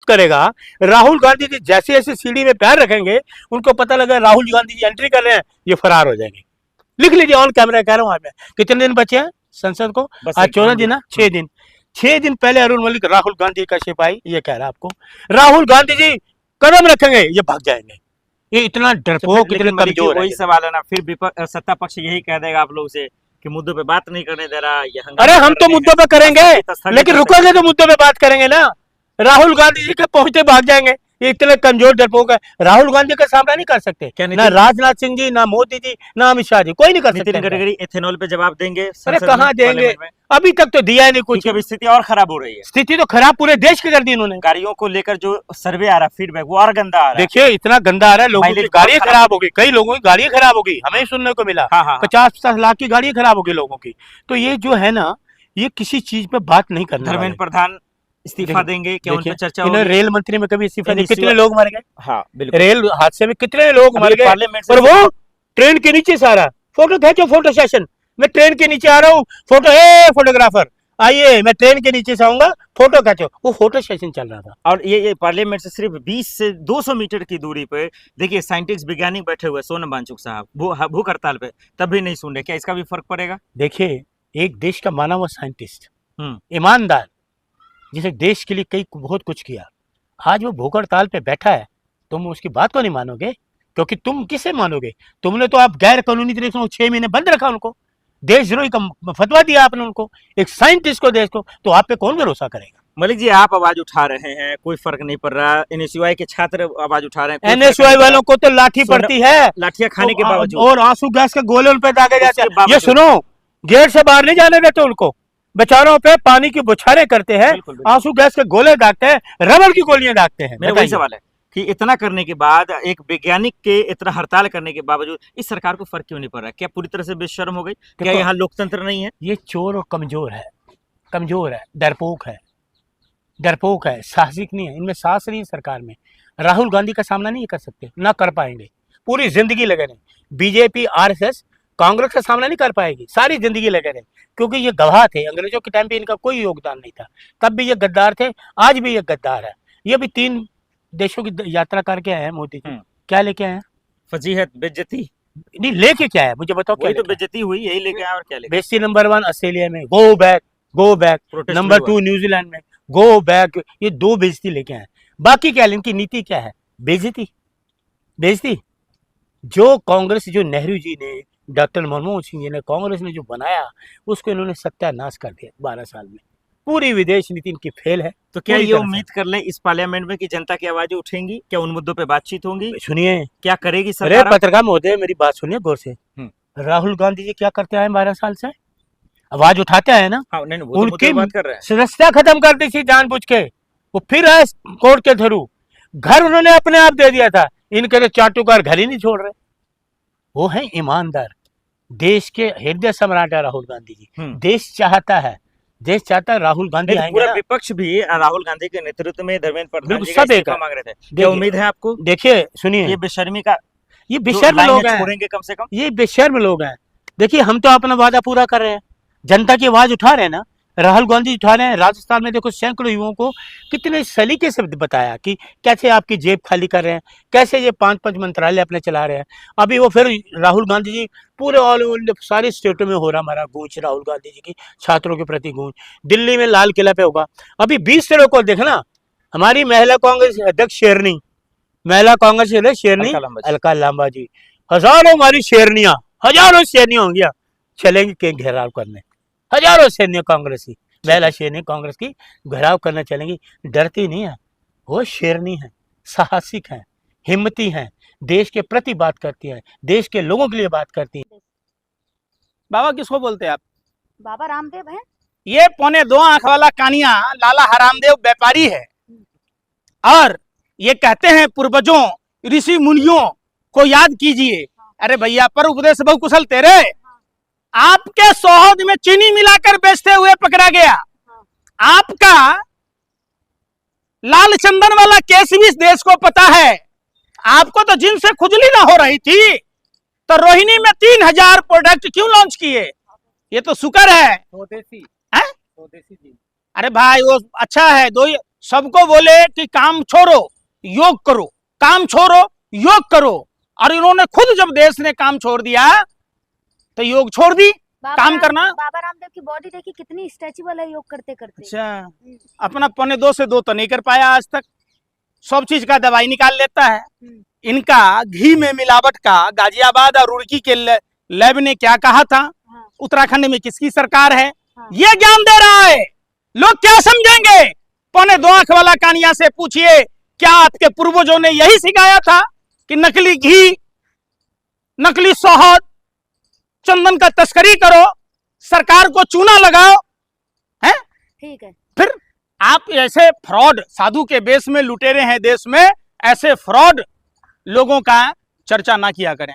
करेगा। राहुल गांधी जी जैसे जैसे सीढ़ी में पैर रखेंगे, उनको पता लगा राहुल गांधी जी एंट्री कर रहे हैं, ये फरार हो जाएंगे। लिख लीजिए, ऑन कैमरा कह रहा हूँ। मैं कितने दिन बचे हैं संसद को? आज 14 दिन है, 6 दिन। 6 दिन पहले अरुण मलिक राहुल गांधी का सिपाही ये कह रहा है आपको, राहुल गांधी जी कदम रखेंगे ये भाग जाएंगे। ये इतना डरपोक, इतने कमजोर है। वही सवाल है ना, फिर सत्ता पक्ष यही कह देगा आप लोग से कि मुद्दों पे बात नहीं करने दे रहा। अरे हम तो मुद्दों पे करेंगे, लेकिन रुकोगे तो मुद्दों पे बात करेंगे ना। राहुल गांधी जी के पहुंचते भाग जाएंगे। ये इतने कमजोर डरपोक है, राहुल गांधी का सामना नहीं कर सकते। ना राजनाथ सिंह जी, ना मोदी जी, ना अमित शाह जी, कोई नहीं कर सकते। नितिन गडकरी एथेनॉल पे जवाब देंगे? अरे कहाँ देंगे, अभी तक तो दिया नहीं कुछ। स्थिति और खराब हो रही है। स्थिति तो खराब पूरे देश की कर दी इन्होंने। गाड़ियों को लेकर जो सर्वे आ रहा है, फीडबैक, वो और गंदा आ रहा है। देखिए इतना गंदा आ रहा है, लोगों की गाड़ियां खराब हो गई, कई लोगों की गाड़ियां खराब हो गई, हमें सुनने को मिला। 50-50 लाख की गाड़ियां खराब हो गई लोगों की। तो ये जो है ना, ये किसी चीज पे बात नहीं करना। धर्मेंद्र प्रधान इस्तीफा देंगे क्या? उन पे चर्चा होगी? रेल मंत्री में कभी इस्तीफा नहीं। कितने लोग मर गए? हाँ बिल्कुल, रेल हादसे में कितने लोग मर गए। और वो ट्रेन के नीचे सारा फोटो खींचो, फोटो सेशन। मैं ट्रेन के नीचे आ रहा हूँ, फोटो, फोटोग्राफर आइए, मैं ट्रेन के नीचे से आऊंगा, फोटो खींचो। वो फोटो सेशन चल रहा था। और ये पार्लियामेंट से सिर्फ 20 से 200 मीटर की दूरी पे देखिए साइंटिस्ट, वैज्ञानिक बैठे हुए, सोनम वांगचुक साहब भूख हड़ताल पे, तब भी नहीं सुन रहे। क्या इसका भी फर्क पड़ेगा? देखिए, एक देश का माना हुआ साइंटिस्ट, ईमानदार, जिसे देश के लिए कई बहुत कुछ किया, आज वो भूख हड़ताल पे बैठा है, तुम उसकी बात को नहीं मानोगे? क्योंकि तुम किसे मानोगे? तुमने तो आप गैर कानूनी तरीके से 6 महीने बंद रखा उनको, देशद्रोही का फतवा दिया आपने उनको, एक साइंटिस्ट को, देश को, तो आप पे कौन भरोसा करेगा? मलिक जी, आप आवाज उठा रहे हैं, कोई फर्क नहीं पड़ रहा। एनएसयूआई के छात्र आवाज उठा रहे हैं, एनएसयूआई वालों को तो लाठी पड़ती है, लाठियां खाने के बावजूद, और आंसू गैस के गोले उन पे दागे जाते हैं। ये सुनो, गेट से बाहर नहीं जाने देते उनको, बेचारों पे पानी की बौछारें करते हैं, आंसू गैस के गोले दागते हैं, रबड़ की गोलियां दागते हैं। मेरा वही सवाल है कि इतना करने के बाद, एक वैज्ञानिक के इतना हड़ताल करने के बावजूद इस सरकार को फर्क क्यों नहीं पड़ रहा? क्या पूरी तरह से बेशर्म हो गई? क्या यहाँ लोकतंत्र नहीं है? ये चोर और कमजोर है, डरपोक है, डरपोक है, साहसिक नहीं है। इनमें साहस नहीं है सरकार में। राहुल गांधी का सामना नहीं कर सकते, ना कर पाएंगे। पूरी जिंदगी लगे रहे, बीजेपी, आरएसएस, कांग्रेस का सामना नहीं कर पाएगी, सारी जिंदगी लगे रहे, क्योंकि ये गवाह थे। अंग्रेजों के टाइम पे इनका कोई योगदान नहीं था, तब भी ये गद्दार थे, आज भी ये गद्दार है। ये भी 3 देशों की यात्रा करके आए हैं मोदी जी। क्या लेके आए हैं? फजीहत, बेइज्जती नहीं, लेके क्या है मुझे बताओ? क्या तो बेइज्जती हुई, यही लेके आए और क्या लेके? बेइज्जती नंबर 1 ऑस्ट्रेलिया में, गो बैक। नंबर 2 न्यूजीलैंड में, गो बैक। ये 2 बेइज्जती लेके आए। बाकी क्या, इनकी नीति क्या है? बेइज्जती। जो कांग्रेस, जो नेहरू जी ने, डॉक्टर मनमोहन सिंह जी ने, कांग्रेस ने जो बनाया, उसको इन्होंने सत्यानाश कर दिया 12 साल में। पूरी विदेश नीति इनकी फेल है। तो क्या ये उम्मीद कर लें इस पार्लियामेंट में कि जनता की आवाजें उठेंगी? क्या उन मुद्दों पे बातचीत होंगी? सुनिए, क्या करेगी सरकार? अरे पत्रकार महोदय, मेरी बात सुनिए गौर से। राहुल गांधी जी क्या करते आए 12 साल से? आवाज उठाते हैं ना। उनकी सदस्यता खत्म कर दी थी जानबूझ के। वो फिर आए कोर्ट के थ्रू, घर उन्होंने अपने आप दे दिया था। इनके तो चाटुकार घर ही नहीं छोड़ रहे। वो है ईमानदार, देश के हृदय सम्राट है राहुल गांधी जी। देश चाहता है राहुल गांधी आएंगे। पूरा विपक्ष भी राहुल गांधी के नेतृत्व में धर्मेंद्र प्रधान जी सब एक मांग रहे थे। क्या उम्मीद है आपको? देखिए सुनिए, ये बेशर्मी का, ये बेशर्म लोग हैं, छोड़ेंगे कम से कम। ये बेशर्म लोग हैं। देखिए, हम तो अपना वादा पूरा कर रहे हैं, जनता की आवाज उठा रहे हैं ना। राहुल गांधी उठा रहे हैं। राजस्थान में देखो, सैकड़ों युवाओं को कितने सलीके से बताया कि कैसे आपकी जेब खाली कर रहे हैं, कैसे ये 5-5 मंत्रालय अपने चला रहे हैं। अभी वो फिर राहुल गांधी जी पूरे ऑल ओवर सारे स्टेटों में हो रहा हमारा गूंज, राहुल गांधी जी की छात्रों के प्रति गूंज। दिल्ली में लाल किला पे होगा अभी 20 तारीख को। देखना, हमारी महिला कांग्रेस अध्यक्ष शेरनी, महिला कांग्रेस शेरनी अलका लांबा जी, हजारों हमारी शेरनियां, हजारों शेरनियां होंगी, चलेंगी के घेराव करने। हजारों सैन्य कांग्रेसी, महिला शेरनी कांग्रेस की घेराव करने चलेंगी। डरती नहीं है, वो शेरनी है, साहसिक है, हिम्मती है, देश के प्रति बात करती है, देश के लोगों के लिए बात करती है। बाबा किसको बोलते हैं आप? बाबा रामदेव है। ये 2.25 आंख वाला कानिया लाला हरामदेव व्यापारी है, और ये कहते हैं पूर्वजों, ऋषि मुनियों को याद कीजिए। अरे भैया, पर उपदेश बहु कुशल तेरे। आपके शहद में चीनी मिलाकर बेचते हुए पकड़ा गया। आपका लाल चंदन वाला केस भी इस देश को पता है। आपको तो जिनसे खुजली ना हो रही थी, तो रोहिणी में 3000 प्रोडक्ट क्यों लॉन्च किए? ये तो शुक्र है। स्वदेशी है? स्वदेशी जी। अरे भाई, वो अच्छा है, सबको बोले कि काम छोड़ो योग करो, काम छोड़ो योग करो, और इन्होंने खुद जब देश ने काम छोड़ दिया तो योग छोड़ दी काम करना। बाबा रामदेव की बॉडी देखी कितनी स्ट्रेचेबल है योग करते करते। अच्छा, अपना 2.25 से 2 तो नहीं कर पाया आज तक, सब चीज का दवाई निकाल लेता है। इनका घी में मिलावट का गाजियाबाद और रुड़की के लैब ने क्या कहा था, हाँ। उत्तराखंड में किसकी सरकार है, हाँ। ये ज्ञान दे रहा है। लोग क्या समझेंगे? 2.25 आंख वाला कानिया से पूछिए, क्या आपके पूर्वजों ने यही सिखाया था कि नकली घी, नकली शहद, चंदन का तस्करी करो, सरकार को चूना लगाओ, हैं? ठीक है। फिर आप ऐसे फ्रॉड, साधु के बेस में लुटेरे हैं देश में, ऐसे फ्रॉड लोगों का चर्चा ना किया करें।